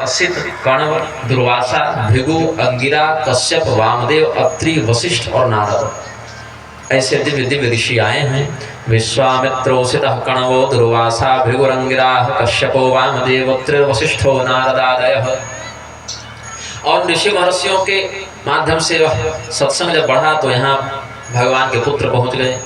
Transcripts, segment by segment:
असित, कण्व, दुर्वासा, भृगु, अंगिरा, कश्यप, वामदेव, अत्रि, वशिष्ठ और नारद ऐसे दिव्य दिव्य ऋषि आए हैं। विश्वामित्रोसित कण्वो दुर्वासा भृगुरंगिरा कश्यपो वामदेव अत्रि वशिष्ठो नारदादयः। और ऋषि महर्षियों के माध्यम से वह सत्संग जब बढ़ा तो यहाँ भगवान के पुत्र पहुँच गए।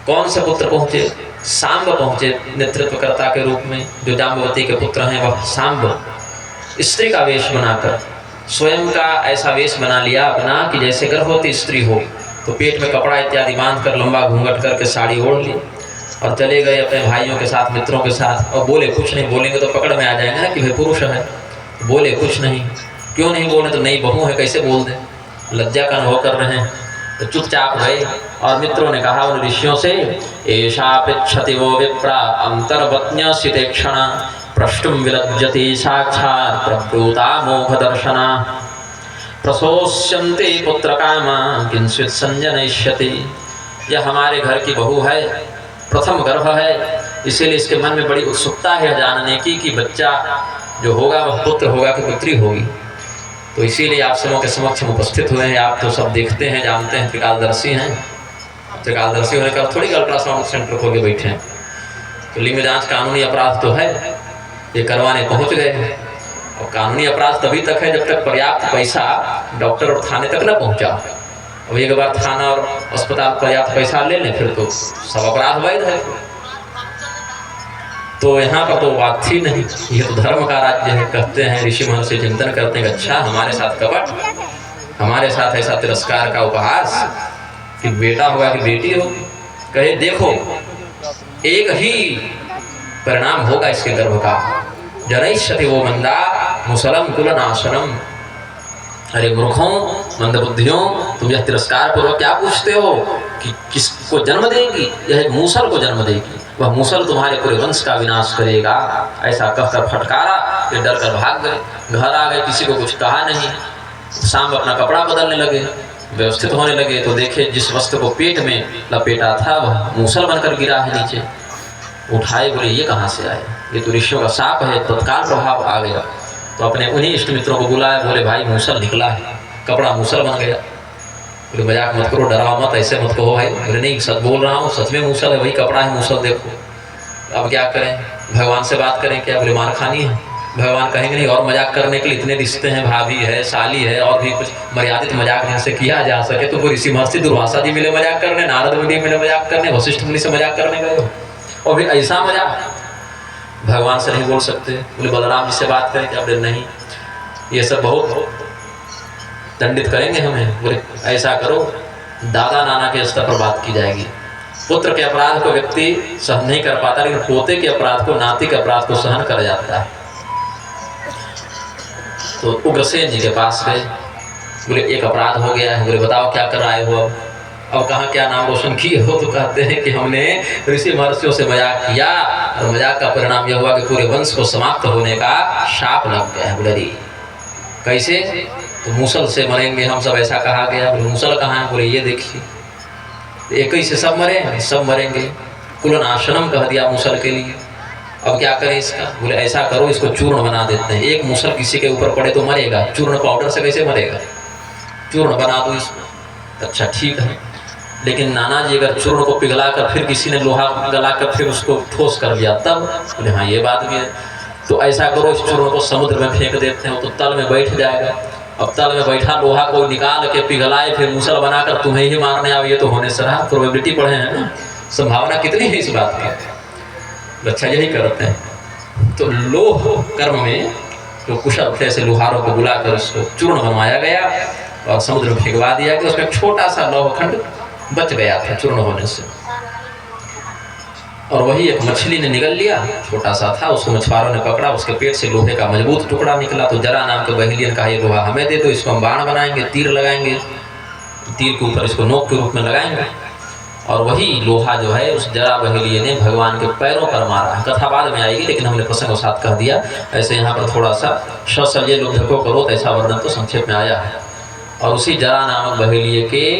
कौन से पुत्र पहुँचे? सांब पहुँचे नेतृत्वकर्ता के रूप में। जो जाम्बवती के पुत्र हैं वह सांब स्त्री का वेश बनाकर स्वयं का ऐसा वेश बना लिया अपना कि जैसे गर्भवती स्त्री हो, तो पेट में कपड़ा इत्यादि बांध कर लंबा घूंघट करके साड़ी ओढ़ ली और चले गए अपने भाइयों के साथ, मित्रों के साथ। और बोले कुछ नहीं, बोलेंगे तो पकड़ में आ जाएंगे ना कि भाई पुरुष है। बोले कुछ नहीं। क्यों नहीं बोले? तो नई बहू है, कैसे बोल दें, लज्जा का अनुभव कर रहे हैं। तो चुपचाप गए और मित्रों ने कहा उन ऋषियों से, एषा पृच्छति वो विप्रा अंतर्वत्न्य सितेक्षणा प्रष्टुम विलज्जति साक्षात् प्रब्रूता मोह दर्शना प्रसोष्यन्ते पुत्र कामा किंचित् संजनयिष्यति। यह हमारे घर की बहू है, प्रथम गर्भ है, इसीलिए इसके मन में बड़ी उत्सुकता है जानने की कि बच्चा जो होगा वह पुत्र होगा कि पुत्री होगी। तो इसीलिए आप सबों के समक्ष उपस्थित हुए हैं। आप तो सब देखते हैं, जानते हैं, त्रिकालदर्शी हैं। त्रिकालदर्शी होने का थोड़ी अल्ट्रासाउंड सेंटर खोल के बैठे हैं। तो लिंग जांच कानूनी अपराध तो है, ये करवाने पहुंच गए। और कानूनी अपराध तभी तक है जब तक पर्याप्त पैसा डॉक्टर और थाने तक न पहुंचा। अब एक बार थाना और अस्पताल पर्याप्त पैसा ले लें फिर तो सब अपराध वैध है। तो यहाँ पर तो बात थी नहीं, ये तो धर्म का राज्य है। कहते हैं ऋषि महर्षि चिंतन करते हैं, अच्छा हमारे साथ कपट, हमारे साथ ऐसा तिरस्कार का उपहास कि बेटा होगा कि बेटी होगी। कहे देखो एक ही परिणाम होगा इसके गर्भ का, जनयिष्यति वो मंदा मुसलम कुलनाशनम। अरे मूर्खों, मंदबुद्धियों, तुम यह तिरस्कार पूर्वक क्या पूछते हो कि किसको जन्म देगी? यह मूसल को जन्म देगी, वह मूसल तुम्हारे पूरे वंश का विनाश करेगा। ऐसा कहकर फटकारा, ये डर कर भाग गए। घर आ गए, किसी को कुछ कहा नहीं। सांब अपना कपड़ा बदलने लगे, व्यवस्थित होने लगे तो देखे जिस वस्त्र को पेट में लपेटा था वह मूसल बनकर गिरा है नीचे। उठाए, बोले ये कहाँ से आए? ये तो ऋषियों का शाप है। तत्काल प्रभाव आ गया तो अपने उन्हीं इष्ट मित्रों को बुलाया, बोले भाई मूसल निकला है, कपड़ा मूसल बन गया। बोले मजाक मत करो, डराओ मत, ऐसे मत कहो भाई। बोले नहीं, सच बोल रहा हूँ, सच में मूसल है, वही कपड़ा है, मूसल देखो। अब क्या करें? भगवान से बात करें क्या? बोले मार खानी है। भगवान कहेंगे नहीं, और मजाक करने के लिए इतने रिश्ते हैं, भाभी है, साली है, और भी कुछ मर्यादित मजाक जिनसे किया जा सके। तो वो ऋषि महर्षि दुर्वासा जी मिले मजाक करने, नारद मुनि मिले मजाक करने, वशिष्ठ मुनि से मजाक करने गए हो, और भी ऐसा मजाक भगवान से नहीं बोल सकते। बोले बलराम जी से बात करें क्या? बोले नहीं, ये सब बहुत दंडित करेंगे हमें। बोले ऐसा करो, दादा नाना के स्तर पर बात की जाएगी। पुत्र के अपराध को व्यक्ति सहन नहीं कर पाता, लेकिन पोते के अपराध को, नाती के अपराध को सहन कर जाता है। तो उग्रसेन जी के पास गए, बोले एक अपराध हो गया है। बोले बताओ क्या कर आए हो? अब कहाँ क्या नाम रोशन किए हो? तो कहते हैं कि हमने ऋषि महर्षियों से मजाक किया और मजाक का परिणाम यह हुआ कि पूरे वंश को समाप्त होने का शाप लग गया है। बोले कैसे? तो मूसल से मरेंगे हम सब, ऐसा कहा गया। बोले मूसल कहाँ है? बोले ये देखिए, एक ही से सब मरे, सब मरेंगे। कुलनाशनम कह दिया मूसल के लिए। अब क्या करें इसका? बोले ऐसा करो, इसको चूर्ण बना देते हैं। एक मूसल किसी के ऊपर पड़े तो मरेगा, चूर्ण पाउडर से कैसे मरेगा? चूर्ण बना दो इसको। अच्छा ठीक है, लेकिन नाना जी अगर चूर्ण को पिघला कर फिर किसी ने लोहा गला कर फिर उसको ठोस कर दिया तब? बोले हाँ ये बात भी है। तो ऐसा करो, इस चूर्ण को समुद्र में फेंक देते हैं तो तल में बैठ जाएगा। अब तल में बैठा लोहा को निकाल के पिघलाए फिर मूसल बनाकर तुम्हें ही मारने आओ, ये तो होने से रहा। प्रोबेबिलिटी पढ़े हैं ना, संभावना कितनी है इस बात की। अच्छा यही करते हैं। तो लोह कर्म में जो कुशल थे, ऐसे लोहारों को बुलाकर उसको चूर्ण बनवाया गया और समुद्र में फेंकवा दिया गया। उसमें छोटा सा लौहखंड बच गया था चूर्ण होने से, और वही एक मछली ने निगल लिया, छोटा सा था। उसको मछुआरों ने पकड़ा, उसके पेट से लोहे का मजबूत टुकड़ा निकला। तो जरा नाम के बहेलियन कहा ये लोहा हमें दे दो, इसको हम बाण बनाएंगे, तीर लगाएंगे, तीर के ऊपर इसको नोक के रूप में लगाएंगे। और वही लोहा जो है उस जरा बहेलिये ने भगवान के पैरों पर मारा। कथा बाद में आएगी, लेकिन हमने प्रसंग के साथ कह दिया। ऐसे यहाँ पर थोड़ा सा सशल्य लुब्धको करो, तो ऐसा वर्णन तो संक्षेप में आया है। और उसी जरा नामक बहेलिये के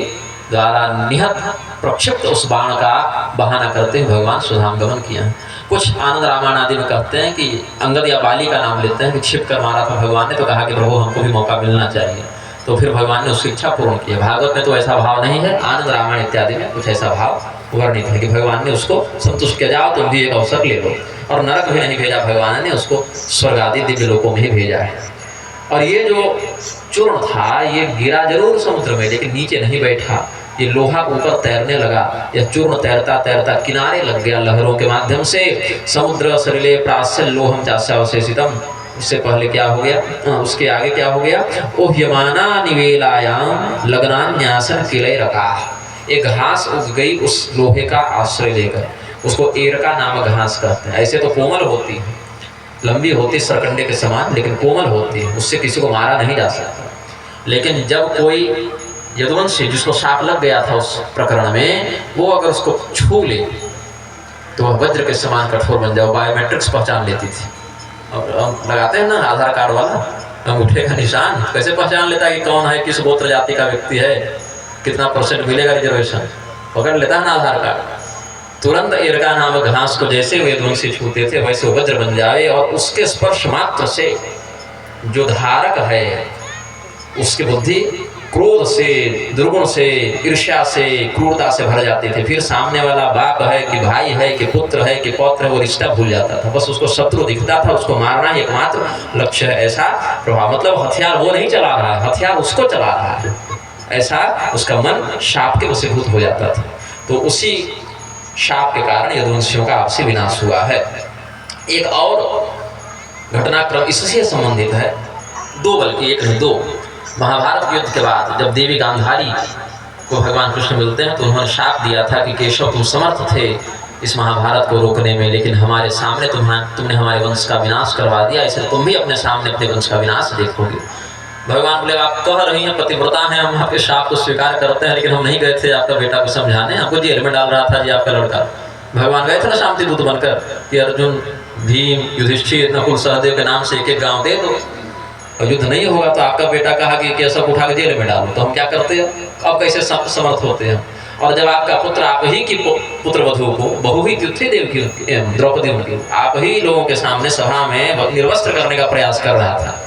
द्वारा निहत प्रक्षिप्त उस बाण का बहाना करते हुए भगवान सुधाम गमन किया है। कुछ आनंद रामायण आदि में कहते हैं कि अंगद या बाली का नाम लेते हैं कि छिप कर मारा था भगवान ने, तो कहा कि प्रभु हमको भी मौका मिलना चाहिए, तो फिर भगवान ने उसकी इच्छा पूर्ण की। भागवत में तो ऐसा भाव नहीं है, आनंद रामायण इत्यादि में कुछ ऐसा भाव वर्णित है कि भगवान ने उसको संतुष्ट किया, जाओ तुम भी एक अवसर ले लो। और नरक भी नहीं भेजा भगवान ने, उसको स्वर्ग आदि दिव्य लोकों में ही भेजा है। और ये जो चूर्ण था ये गिरा जरूर समुद्र में, लेकिन नीचे नहीं बैठा, ये लोहा ऊपर तैरने लगा। यह चूर्ण तैरता तैरता किनारे लग गया लहरों के माध्यम से। समुद्र सरिले प्रास्य लोहम चास्यावशेषितम। उससे पहले क्या हो गया, उसके आगे क्या हो गया, ओह्यमाना निवेलायाम लग्नान्यासन किलय रखा। एक घास उग गई उस लोहे का आश्रय लेकर, उसको एरका नामक घास कहते हैं। ऐसे तो कोमल होती है, लंबी होती सरकंडे के समान, लेकिन कोमल होती है, उससे किसी को मारा नहीं जा सकता। लेकिन जब कोई यदुवंशी जिसको सांप लग गया था उस प्रकरण में, वो अगर उसको छू ले तो वह वज्र के समान कठोर बन जाए। बायोमेट्रिक्स पहचान लेती थी। और लगाते हैं ना आधार कार्ड वाला अंगूठे का निशान, कैसे पहचान लेता है कि कौन है, किस गोत्र जाति का व्यक्ति है, कितना % मिलेगा रिजर्वेशन, पकड़ लेता है ना आधार कार्ड। तुरंत एरका नामक घास को जैसे वे यदुवंशी छूते थे वैसे वज्र बन जाए, और उसके स्पर्श मात्र से जो धारक है उसकी बुद्धि क्रोध से, दुर्गुण से, ईर्ष्या से, क्रूरता से भर जाते थे। फिर सामने वाला बाप है कि भाई है कि पुत्र है कि पौत्र है, वो रिश्ता भूल जाता था। बस उसको शत्रु दिखता था, उसको मारना ही एकमात्र लक्ष्य है। ऐसा प्रभाव, मतलब हथियार वो नहीं चला रहा है, हथियार उसको चला रहा है, ऐसा उसका मन शाप के वशीभूत हो जाता था। तो उसी शाप के कारण यदुवंशियों का आपसी विनाश हुआ है। एक और घटनाक्रम इससे संबंधित है, दो, बल्कि एक नहीं दो। महाभारत युद्ध के बाद जब देवी गांधारी को भगवान कृष्ण मिलते हैं तो उन्होंने शाप दिया था कि केशव तुम समर्थ थे इस महाभारत को रोकने में, लेकिन हमारे सामने तुमने हमारे वंश का विनाश करवा दिया, इसलिए तुम भी अपने सामने अपने वंश का विनाश देखोगे। भगवान बोले आप कह रही हैं पतिव्रता हैं, हम आपके शाप को स्वीकार करते हैं, लेकिन हम नहीं गए थे आपका बेटा को समझाने, आपको जेल में डाल रहा था जी आपका लड़का। भगवान गए थे ना शांति दूत बनकर कि अर्जुन, भीम, युधिष्ठिर, नकुल, सहदेव के नाम से एक एक गाँव दे दो, और युद्ध नहीं होगा तो आपका बेटा कहा कि सब उठा के जेल में डालो, तो हम क्या करते हैं, अब कैसे समर्थ होते हैं। और जब आपका पुत्र आप ही की पुत्र वधु को, बहू ही थी देव की, द्रौपदी उनकी, आप ही लोगों के सामने सभा में निर्वस्त्र करने का प्रयास कर रहा था,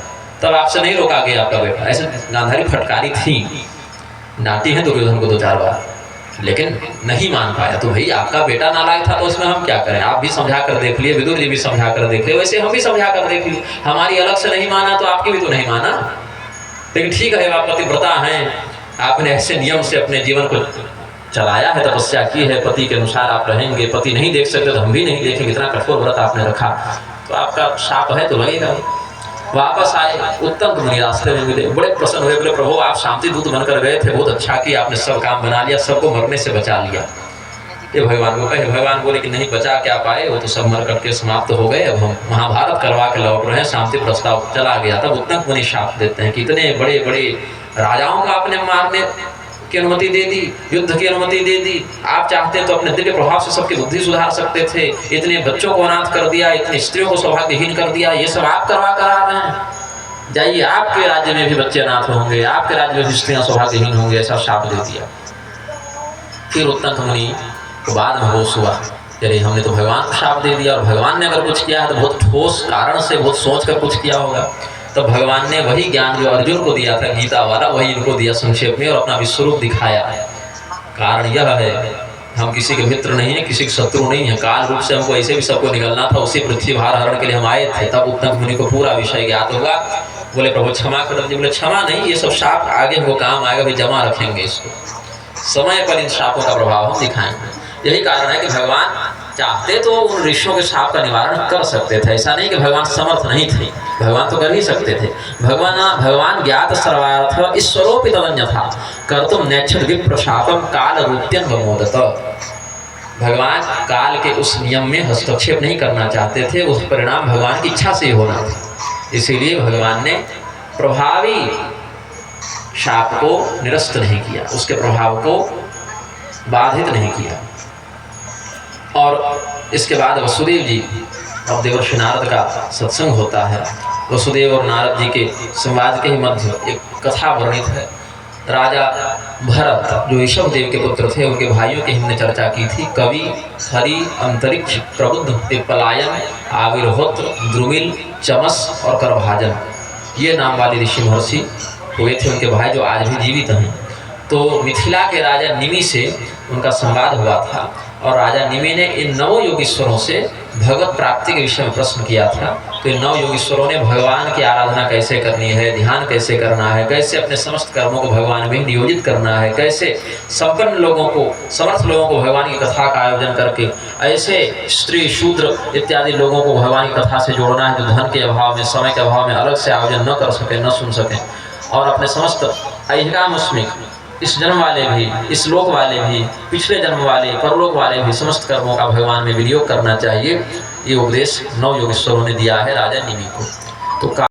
तब आपसे नहीं रोका गया आपका बेटा। ऐसे गांधारी फटकारी थी, डांटी है दुर्योधन को 2-4 बार, लेकिन नहीं मान पाया। तो भाई आपका बेटा नालायक था तो उसमें हम क्या करें, आप भी समझा कर देख लिए, विदुर जी भी समझा कर देख लिए, वैसे हम भी समझा कर देख लिए। हमारी अलग से नहीं माना तो आपकी भी तो नहीं माना, लेकिन ठीक है आप पतिव्रता हैं, आपने ऐसे नियम से अपने जीवन को चलाया है, तपस्या की है, पति के अनुसार आप रहेंगे, पति नहीं देख सकते तो हम भी नहीं देखेंगे, इतना कठोर व्रत आपने रखा, तो आपका शाप है तो लगेगा। वापस आए, उत्तम मुनि रास्ते में मिले, बड़े प्रसन्न हुए, बोले प्रभु आप शांति दूत बनकर गए थे, बहुत अच्छा किया, आपने सब काम बना लिया, सबको मरने से बचा लिया। ये भगवान को कहे, भगवान बोले कि नहीं बचा क्या पाए, वो तो सब मर करके समाप्त हो गए, अब हम महाभारत करवा के लौट रहे हैं, शांति प्रस्ताव चला गया। तब उत्तम मुनि शाप देते हैं कि इतने बड़े बड़े राजाओं का आपने मारने की अनुमति दे दी, युद्ध की अनुमति दे दी, आप चाहते तो अपने दिव्य प्रभाव से सबकी बुद्धि सुधार सकते थे, इतने बच्चों को अनाथ कर दिया, इतनी स्त्रियों को सौभाग्यहीन कर दिया, ये सब आप करवा कर आ रहे हैं, जाइए आपके राज्य में भी बच्चे अनाथ होंगे, आपके राज्य में भी स्त्रियां सौभाग्यहीन होंगे, ऐसा शाप दे दिया। फिर उत्तम मुनि को बाद में होश हुआ, अरे हमने तो भगवान को शाप दे दिया, और भगवान ने अगर कुछ किया है तो बहुत ठोस कारण से, बहुत सोच कर कुछ किया होगा। तो भगवान ने वही ज्ञान जो अर्जुन को दिया था गीता वाला, वही इनको दिया संक्षेप में, और अपना विश्वरूप दिखाया। कारण यह है हम किसी के मित्र नहीं है, किसी के शत्रु नहीं है, काल रूप से हमको ऐसे भी सबको निकलना था, उसी पृथ्वी भार हरण के लिए हम आए थे। तब उत्तम मुनि को पूरा विषय ज्ञात होगा, बोले प्रभु क्षमा कर दीजिए। बोले क्षमा नहीं, ये सब शाप आगे हमको काम आएगा, भी जमा रखेंगे इसको, समय पर इन शापों का प्रभाव हम दिखाएंगे। यही कारण है कि भगवान चाहते तो उन ऋषियों के शाप का निवारण कर सकते थे, ऐसा नहीं कि भगवान समर्थ नहीं थे, भगवान तो कर ही सकते थे। भगवान ज्ञात सर्वार्थ ईश्वरोपि तदन्यथा कर्तुम नैच्छद विप्रशापम काल रूप्यन वमोदत। भगवान काल के उस नियम में हस्तक्षेप नहीं करना चाहते थे, उस परिणाम भगवान की इच्छा से ही होना था, इसीलिए भगवान ने प्रभावी शाप को निरस्त नहीं किया, उसके प्रभाव को बाधित नहीं किया। और इसके बाद वसुदेव जी और देवर्षि नारद का सत्संग होता है। वसुदेव और नारद जी के संवाद के ही मध्य एक कथा वर्णित है। राजा भरत जो ऋषभ देव के पुत्र थे, उनके भाइयों की हमने चर्चा की थी। कवि, हरि, अंतरिक्ष, प्रबुद्ध, पिप्पलायन, आविर्होत्र, द्रुमिल, चमस और करभाजन, ये नाम वाले ऋषि महर्षि हुए थे। उनके भाई जो आज भी जीवित हैं। तो मिथिला के राजा निमि से उनका संवाद हुआ था और राजा निमि ने इन नौ योगीश्वरों से भगवत प्राप्ति के विषय में प्रश्न किया था। तो इन नौ योगीश्वरों ने भगवान की आराधना कैसे करनी है, ध्यान कैसे करना है, कैसे अपने समस्त कर्मों को भगवान में नियोजित करना है, कैसे संपन्न लोगों को, समर्थ लोगों को भगवान की कथा का आयोजन करके ऐसे स्त्री, शूद्र इत्यादि लोगों को भगवान की कथा से जोड़ना है जो धन के अभाव में, समय के अभाव में अलग से आयोजन न कर सके, न सुन सके, और अपने समस्त ऐहिकामस्मिक, इस जन्म वाले भी, इस लोक वाले भी, पिछले जन्म वाले, परलोक वाले भी समस्त कर्मों का भगवान में विनियोग करना चाहिए। ये उपदेश नौ योगेश्वरों ने दिया है राजा निमि को। तो